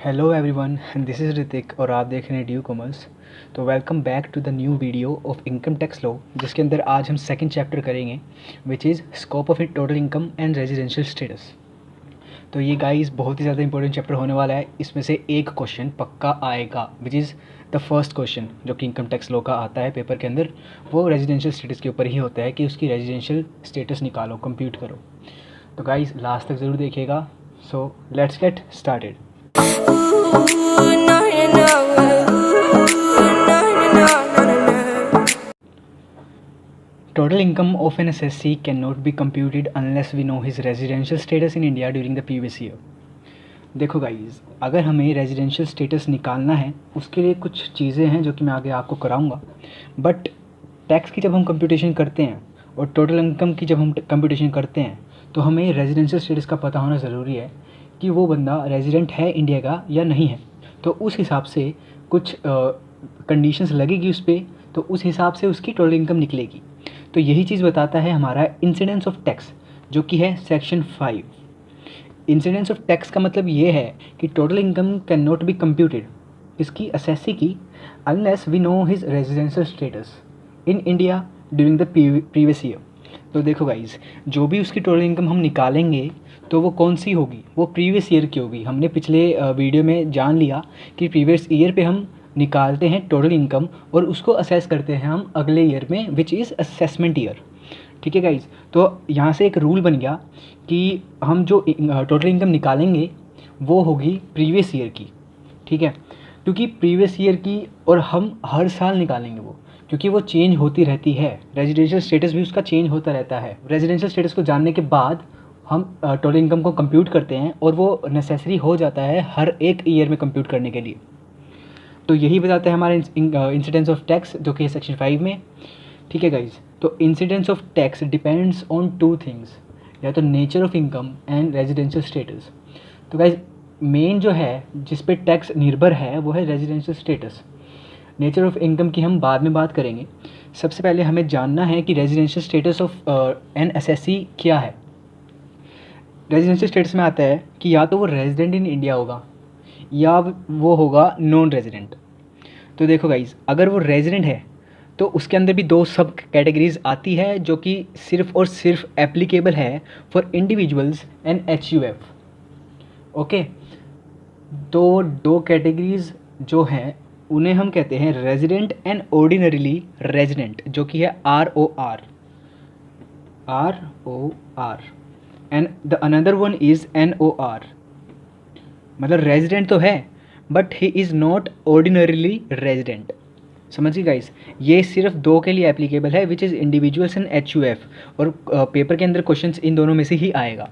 Hello everyone, this is Hrithik और आप देख रहे हैं ड्यू कॉमर्स। तो welcome back to the new video of income tax law, जिसके अंदर आज हम सेकंड चैप्टर करेंगे which is scope of it total income and residential status. तो ये गाइस बहुत ही ज़्यादा इंपॉर्टेंट चैप्टर होने वाला है। इसमें से एक क्वेश्चन पक्का आएगा which is the first question जो कि इनकम टैक्स लॉ का आता है पेपर के अंदर। वो रेजिडेंशियल स्टेटस के ऊपर ही होता है कि उसकी रेजिडेंशियल स्टेटस निकालो, कंप्यूट करो। तो गाइस लास्ट तक ज़रूर देखिएगा। So let's get started. Total income of an assessee cannot be computed unless we know his residential status in India during the previous year. देखो गाइज, अगर हमें रेजिडेंशियल स्टेटस निकालना है उसके लिए कुछ चीज़ें हैं जो कि मैं आगे आपको कराऊंगा। बट टैक्स की जब हम कंप्यूटेशन करते हैं और टोटल इनकम की जब हम कंप्यूटेशन करते हैं तो हमें रेजिडेंशियल स्टेटस का पता होना ज़रूरी है कि वो बंदा रेजिडेंट है इंडिया का या नहीं है। तो उस हिसाब से कुछ कंडीशंस लगेगी उस पर, तो उस हिसाब से उसकी टोटल इनकम निकलेगी। तो यही चीज़ बताता है हमारा इंसिडेंस ऑफ टैक्स, जो कि है सेक्शन 5। इंसिडेंस ऑफ टैक्स का मतलब ये है कि total income can not be computed, इसकी असेसी की, unless we know his residential status in India during the previous year. तो देखो गाइज, जो भी उसकी टोटल इनकम हम निकालेंगे तो वो कौन सी होगी, वो प्रीवियस ईयर की होगी। हमने पिछले वीडियो में जान लिया कि प्रीवियस ईयर पे हम निकालते हैं टोटल इनकम और उसको असेस करते हैं हम अगले ईयर में, विच इज़ असेसमेंट ईयर। ठीक है गाइज, तो यहाँ से एक रूल बन गया कि हम जो टोटल इनकम निकालेंगे वो होगी प्रीवियस ईयर की। ठीक है, क्योंकि प्रीवियस ईयर की और हम हर साल निकालेंगे वो, क्योंकि वो चेंज होती रहती है। रेजिडेंशियल स्टेटस भी उसका चेंज होता रहता है। रेजिडेंशियल स्टेटस को जानने के बाद हम टोटल इनकम को कंप्यूट करते हैं और वो नेसेसरी हो जाता है हर एक ईयर में कंप्यूट करने के लिए। तो यही बताता है हमारे इंसिडेंस ऑफ टैक्स, जो कि है सेक्शन 5 में। ठीक है गाइज, तो incidence of tax depends on 2 things, या तो nature of income and residential status. तो गाइज मेन जो है जिस पे टैक्स निर्भर है वो है residential status. Nature of income की हम बाद में बात करेंगे। सबसे पहले हमें जानना है कि residential status of N assessee क्या है। रेजिडेंशियल स्टेटस में आता है कि या तो वो रेजिडेंट इन इंडिया होगा या वो होगा नॉन रेजिडेंट। तो देखो गाइज, अगर वो रेजिडेंट है तो उसके अंदर भी 2 सब कैटेगरीज आती है जो कि सिर्फ और सिर्फ एप्लीकेबल है for individuals and HUF। Okay, तो 2 कैटेगरीज जो हैं उन्हें हम कहते हैं रेजिडेंट एंड ऑर्डिनरीली रेजिडेंट, जो कि है ROR and the another one is NOR। मतलब रेजिडेंट तो है but he is not ordinarily resident. समझिए गाइस, ये सिर्फ 2 के लिए एप्लीकेबल है, which is individuals and HUF, और पेपर के अंदर क्वेश्चंस इन दोनों में से ही आएगा।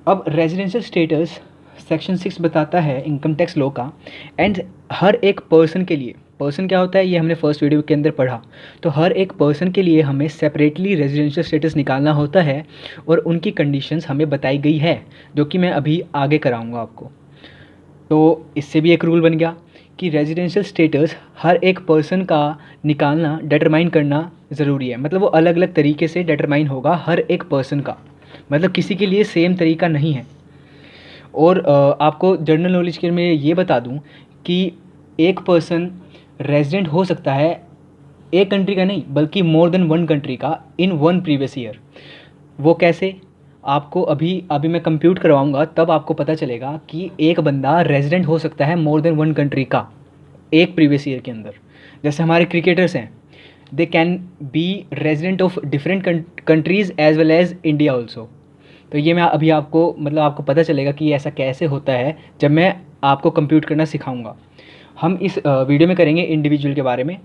अब रेजिडेंशियल स्टेटस सेक्शन 6 बताता है इनकम टैक्स लॉ का, एंड हर एक पर्सन के लिए, पर्सन क्या होता है ये हमने फर्स्ट वीडियो के अंदर पढ़ा। तो हर एक पर्सन के लिए हमें सेपरेटली रेजिडेंशियल स्टेटस निकालना होता है और उनकी कंडीशंस हमें बताई गई है, जो कि मैं अभी आगे कराऊंगा आपको। तो इससे भी एक रूल बन गया कि रेजिडेंशियल स्टेटस हर एक पर्सन का निकालना, डिटरमाइन करना ज़रूरी है। मतलब वो अलग अलग तरीके से डिटरमाइन होगा हर एक पर्सन का, मतलब किसी के लिए सेम तरीका नहीं है। और आपको जनरल नॉलेज के में ये बता दूं कि एक पर्सन रेजिडेंट हो सकता है एक कंट्री का नहीं बल्कि मोर देन 1 कंट्री का इन 1 प्रीवियस ईयर। वो कैसे, आपको अभी मैं कंप्यूट करवाऊंगा तब आपको पता चलेगा कि एक बंदा रेजिडेंट हो सकता है मोर देन 1 कंट्री का एक प्रीवियस ईयर के अंदर। जैसे हमारे क्रिकेटर्स हैं, they can be resident of different countries as well as India also. तो ये मैं अभी आपको आपको पता चलेगा कि ऐसा कैसे होता है जब मैं आपको कंप्यूट करना सिखाऊंगा। हम इस वीडियो में करेंगे इंडिविजुअल के बारे में।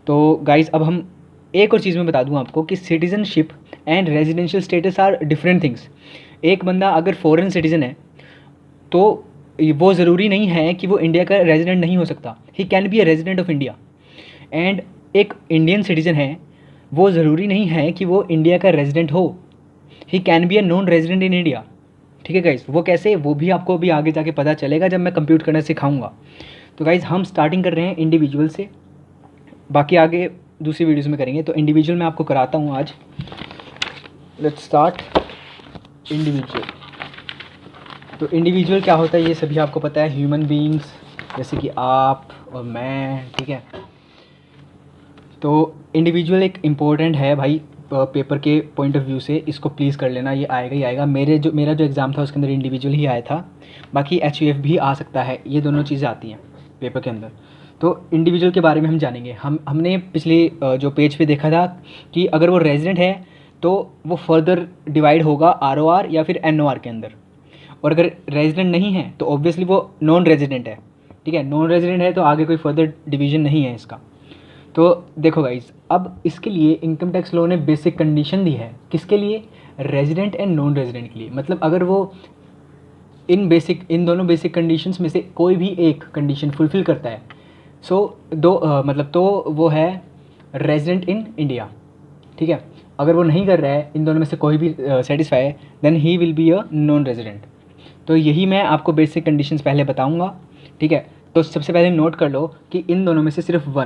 तो गाइज़, अब हम एक और चीज़ मैं बता दूं आपको कि citizenship and residential status are different things. एक बंदा अगर फॉरेन सिटीज़न है तो वो ज़रूरी नहीं है कि वो इंडिया का रेजिडेंट नहीं हो सकता। He can be a resident of India. And एक इंडियन सिटीज़न है, वो ज़रूरी नहीं है कि वो इंडिया का रेजिडेंट हो। He can be a non resident in India. ठीक है गाइज़, वो कैसे, वो भी आपको अभी आगे जाके पता चलेगा जब मैं कंप्यूट करना सिखाऊंगा। तो गाइज़ हम स्टार्टिंग कर रहे हैं इंडिविजुअल से, बाकी आगे दूसरी वीडियोस में करेंगे। तो इंडिविजुअल मैं आपको कराता हूँ आज। Let's start individual. तो इंडिविजुअल क्या होता है ये सभी आपको पता है, ह्यूमन बीइंग्स जैसे कि आप और मैं, ठीक है। तो इंडिविजुअल एक इम्पोर्टेंट है भाई पेपर के पॉइंट ऑफ व्यू से, इसको प्लीज़ कर लेना, ये आएगा ही आएगा। मेरा जो एग्ज़ाम था उसके अंदर इंडिविजुअल ही आया था, बाकी HUF भी आ सकता है, ये दोनों चीज़ें आती हैं पेपर के अंदर। तो इंडिविजुअल के बारे में हम जानेंगे। हमने पिछले जो पेज पे देखा था कि अगर वो रेजिडेंट है तो वो फर्दर डिवाइड होगा ROR या फिर NOR के अंदर, और अगर रेजिडेंट नहीं है तो ऑब्वियसली वो नॉन रेजिडेंट है, ठीक है। नॉन रेजिडेंट है तो आगे कोई फर्दर डिवीज़न नहीं है इसका। तो देखो गाइज, अब इसके लिए इनकम टैक्स लॉ ने बेसिक कंडीशन दी है, किसके लिए, रेजिडेंट एंड नॉन रेजिडेंट के लिए। मतलब अगर वो इन दोनों बेसिक कंडीशंस में से कोई भी एक कंडीशन फुलफ़िल करता है, तो वो है रेजिडेंट इन इंडिया, ठीक है। अगर वो नहीं कर रहा है इन दोनों में से कोई भी satisfy, then he will be a non resident. तो यही मैं आपको बेसिक कंडीशंस पहले बताऊंगा, ठीक है। तो सबसे पहले नोट कर लो कि इन दोनों में से सिर्फ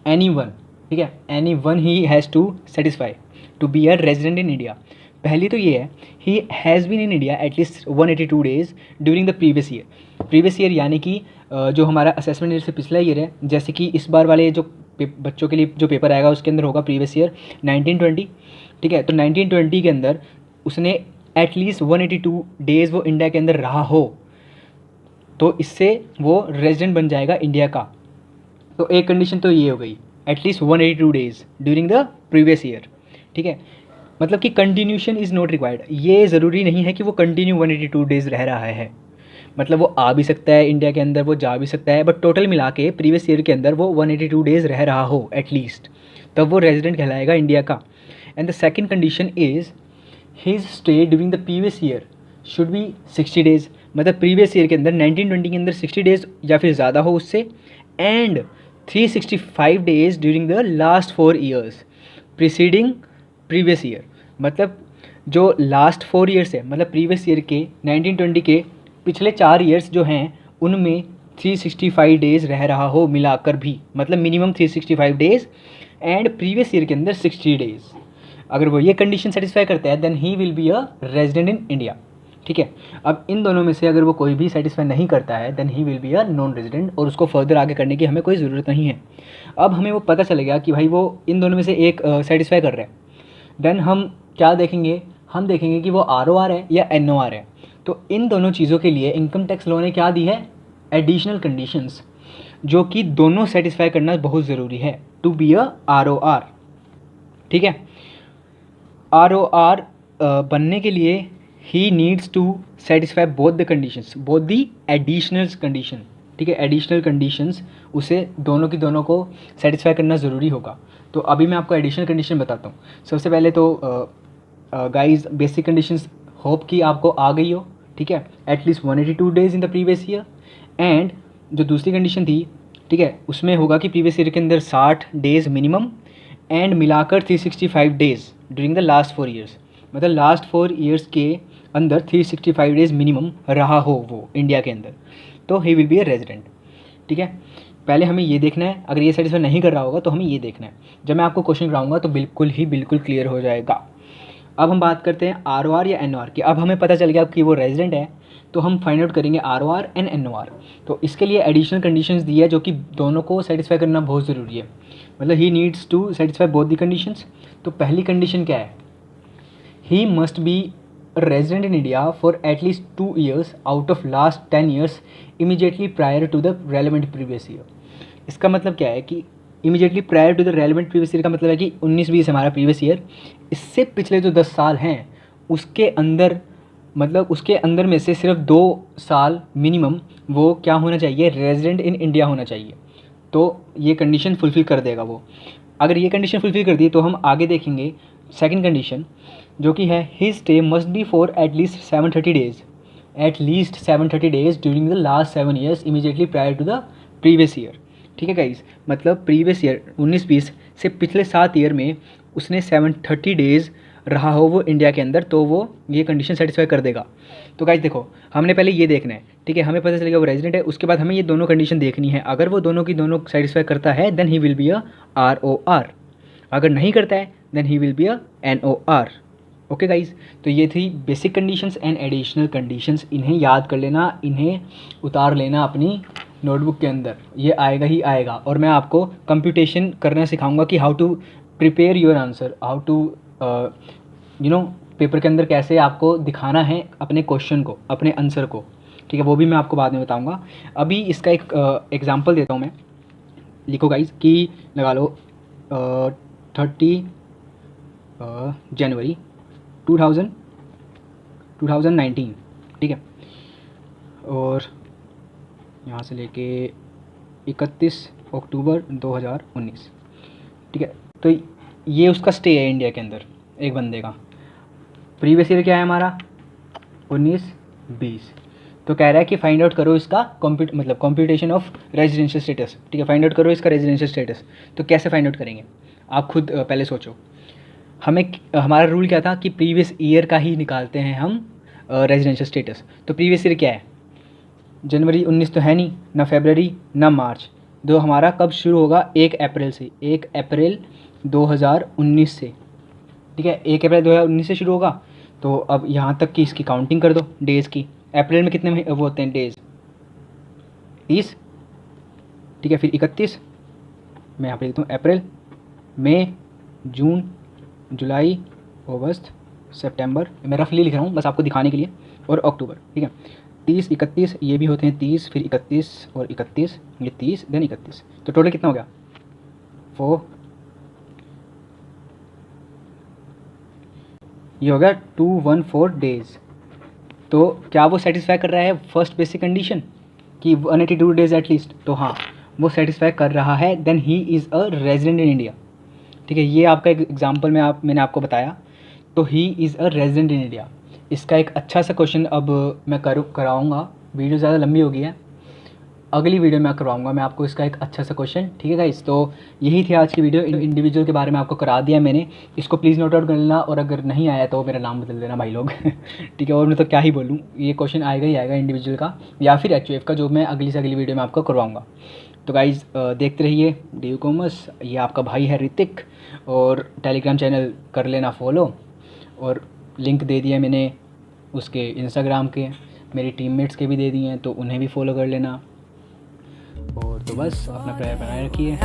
एनी वन, ठीक है, any one he has to satisfy to be a resident in India. पहली तो ये है, he has been in India at least 182 days during the previous year यानी कि जो हमारा असेसमेंट ईयर से पिछला ईयर है, जैसे कि इस बार वाले जो बच्चों के लिए जो पेपर आएगा उसके अंदर होगा प्रीवियस ईयर 1920, ठीक है। तो 1920 के अंदर उसने एटलीस्ट 182 डेज़ वो इंडिया के अंदर रहा हो, तो इससे वो रेजिडेंट बन जाएगा इंडिया का। तो एक कंडीशन तो ये हो गई, at least 182 days during the previous year, ठीक है। मतलब कि कंटिन्यूशन इज़ नॉट रिक्वायर्ड, ये ज़रूरी नहीं है कि वो कंटिन्यू 182 डेज़ रह रहा है। मतलब वो आ भी सकता है इंडिया के अंदर, वो जा भी सकता है, बट टोटल मिला के प्रीवियस ईयर के अंदर वो 182 डेज़ रह रहा हो एटलीस्ट, तब वो रेजिडेंट कहलाएगा इंडिया का। And the second condition is his stay during the previous year should be 60 days. मतलब प्रीवियस ईयर के अंदर 1920 के अंदर 60 डेज़ या फिर ज़्यादा हो उससे, and 365 days during the last 4 years preceding previous year. मतलब जो लास्ट 4 ईयर्स है, मतलब प्रीवियस ईयर के 1920 के पिछले 4 ईयर्स जो हैं उनमें 365 डेज़ रह रहा हो मिलाकर भी, मतलब minimum 365 days and previous year के अंदर 60 डेज़। अगर वो ये कंडीशन सेटिस्फाई करता है then he will be a resident in India, ठीक है। अब इन दोनों में से अगर वो कोई भी सेटिस्फाई नहीं करता है then he will be a non resident, और उसको फर्दर आगे करने की हमें कोई ज़रूरत नहीं है। अब हमें वो पता चलेगा कि भाई वो इन दोनों में से एक सेटिस्फाई कर रहा है, देन हम क्या देखेंगे, हम देखेंगे कि वो ROR है या NOR है। तो इन दोनों चीज़ों के लिए इनकम टैक्स लॉ ने क्या दी है, एडिशनल कंडीशंस, जो कि दोनों सेटिस्फाई करना बहुत ज़रूरी है टू बी अ ROR, ठीक है। ROR बनने के लिए he needs to satisfy both the conditions, both the additional condition, ठीक है। एडिशनल कंडीशंस उसे दोनों की दोनों को सेटिस्फाई करना ज़रूरी होगा। तो अभी मैं आपको एडिशनल कंडीशन बताता हूँ। सबसे पहले तो गाइस बेसिक कंडीशंस होप कि आपको आ गई हो, ठीक है। At least 182 days in the previous year, and जो दूसरी कंडीशन थी, ठीक है, उसमें होगा कि प्रीवियस ईयर के अंदर 60 डेज़ मिनिमम एंड मिलाकर 365 days during the last 4 years. मतलब लास्ट 4 ईयर्स के अंदर 365 डेज़ मिनिमम रहा हो वो इंडिया के अंदर, तो ही विल बी अ रेजिडेंट, ठीक है। पहले हमें ये देखना है, अगर ये सेटिस्फाई नहीं कर रहा होगा तो हमें ये देखना है। जब मैं आपको क्वेश्चन कराऊंगा तो बिल्कुल क्लियर हो जाएगा। अब हम बात करते हैं ROR या NOR की। अब हमें पता चल गया कि वो रेजिडेंट है, तो हम फाइंड आउट करेंगे ROR एंड NOR। तो इसके लिए एडिशनल कंडीशंस दी है जो कि दोनों को सेटिस्फाई करना बहुत ज़रूरी है, मतलब he needs to satisfy both the conditions. तो पहली कंडीशन क्या है, he must be resident in India for at least 2 years out of last 10 years immediately prior to the relevant previous year. इसका मतलब क्या है कि immediately prior to the relevant previous year का मतलब है कि 19-20 हमारा प्रीवियस ईयर, इससे पिछले जो 10 साल हैं उसके अंदर, मतलब उसके अंदर में से सिर्फ 2 साल मिनिमम वो क्या होना चाहिए, रेजिडेंट इन इंडिया होना चाहिए। तो ये कंडीशन फुलफ़िल कर देगा वो। अगर ये कंडीशन फुलफ़िल कर दी तो हम आगे देखेंगे सेकंड कंडीशन, जो कि है his stay must be for at least 730 days, at least 730 days during the last 7 years immediately prior to the previous year, ठीक है गाइस। मतलब प्रीवियस ईयर 19-20 से पिछले 7 ईयर में उसने 730 डेज़ रहा हो वो इंडिया के अंदर, तो वो ये कंडीशन सेटिस्फाई कर देगा। तो गाइस देखो, हमने पहले ये देखना है, ठीक है, हमें पता चलेगा वो रेजिडेंट है, उसके बाद हमें ये दोनों कंडीशन देखनी है। अगर वो दोनों की दोनों सेटिस्फाई करता है then he will be a ROR, अगर नहीं करता है then he will be a NOR, okay guys, तो ये थी basic conditions and additional conditions. इन्हें याद कर लेना, इन्हें उतार लेना अपनी नोटबुक के अंदर, ये आएगा ही आएगा। और मैं आपको कंप्यूटेशन करना सिखाऊंगा कि how to prepare your answer, how to paper के अंदर कैसे आपको दिखाना है अपने क्वेश्चन को, अपने आंसर को, ठीक है, वो भी मैं आपको बाद में बताऊंगा। अभी इसका एक एग्जांपल देता हूँ मैं। लिखो गाइज कि लगा लो 30 जनवरी 2019, ठीक है, और यहाँ से लेके 31 अक्टूबर 2019, ठीक है। तो ये उसका स्टे है इंडिया के अंदर एक बंदे का। प्रीवियस ईयर क्या है हमारा 19-20। तो कह रहा है कि फाइंड आउट करो इसका कंप्यूटेशन ऑफ रेजिडेंशियल स्टेटस, ठीक है, फाइंड आउट करो इसका रेजिडेंशियल स्टेटस। तो कैसे फाइंड आउट करेंगे आप खुद पहले सोचो। हमारा रूल क्या था कि प्रीवियस ईयर का ही निकालते हैं हम रेजिडेंशियल स्टेटस। तो प्रीवियस ईयर क्या है, जनवरी 19 तो है नहीं, ना फरवरी ना मार्च। तो हमारा कब शुरू होगा, 1 अप्रैल से, 1 अप्रैल 2019 से, ठीक है, 1 अप्रैल 2019 से शुरू होगा। तो अब यहाँ तक की इसकी काउंटिंग कर दो डेज़ की। अप्रैल में कितने वो होते हैं डेज़, 30, ठीक है, फिर 31, मैं यहाँ पे लिखता हूँ अप्रैल, मई, जून, जुलाई, अगस्त, सितंबर, मैं रफली लिख रहा हूँ बस आपको दिखाने के लिए, और अक्टूबर, ठीक है। 30, 31 ये भी होते हैं 30, फिर 31 और 31, ये 30 देन 31। तो टोटल कितना हो गया 4, ये हो गया 214 डेज़। तो क्या वो सेटिस्फाई कर रहा है फर्स्ट बेसिक कंडीशन कि 182 डेज़ एटलीस्ट? तो हाँ, वो सेटिस्फाई कर रहा है, then he is a resident in India, ठीक है। ये आपका एक एग्जाम्पल मैंने आपको बताया। तो ही is a resident in India. इसका एक अच्छा सा क्वेश्चन अब मैं कराऊँगा, वीडियो ज़्यादा लंबी हो गई है, अगली वीडियो में करवाऊँगा मैं आपको इसका एक अच्छा सा क्वेश्चन, ठीक है गाइस। तो यही थी आज की वीडियो, इंडिविजुअल के बारे में आपको करा दिया मैंने। इसको प्लीज़ नोट आउट कर लेना, और अगर नहीं आया तो मेरा नाम बदल देना भाई लोग ठीक है। और मैं तो क्या ही बोलूँ, ये क्वेश्चन आएगा ही आएगा इंडिविजुअल का या फिर HUF का, जो मैं अगली से अगली वीडियो में आपको करवाऊँगा। तो गाइज़ देखते रहिए DU कॉमर्स। ये आपका भाई है ऋतिक, और टेलीग्राम चैनल कर लेना फॉलो, और लिंक दे दिया मैंने उसके इंस्टाग्राम के, मेरी टीममेट्स के भी दे दिए हैं, तो उन्हें भी फॉलो कर लेना। और तो बस अपना प्यार बनाए रखिए।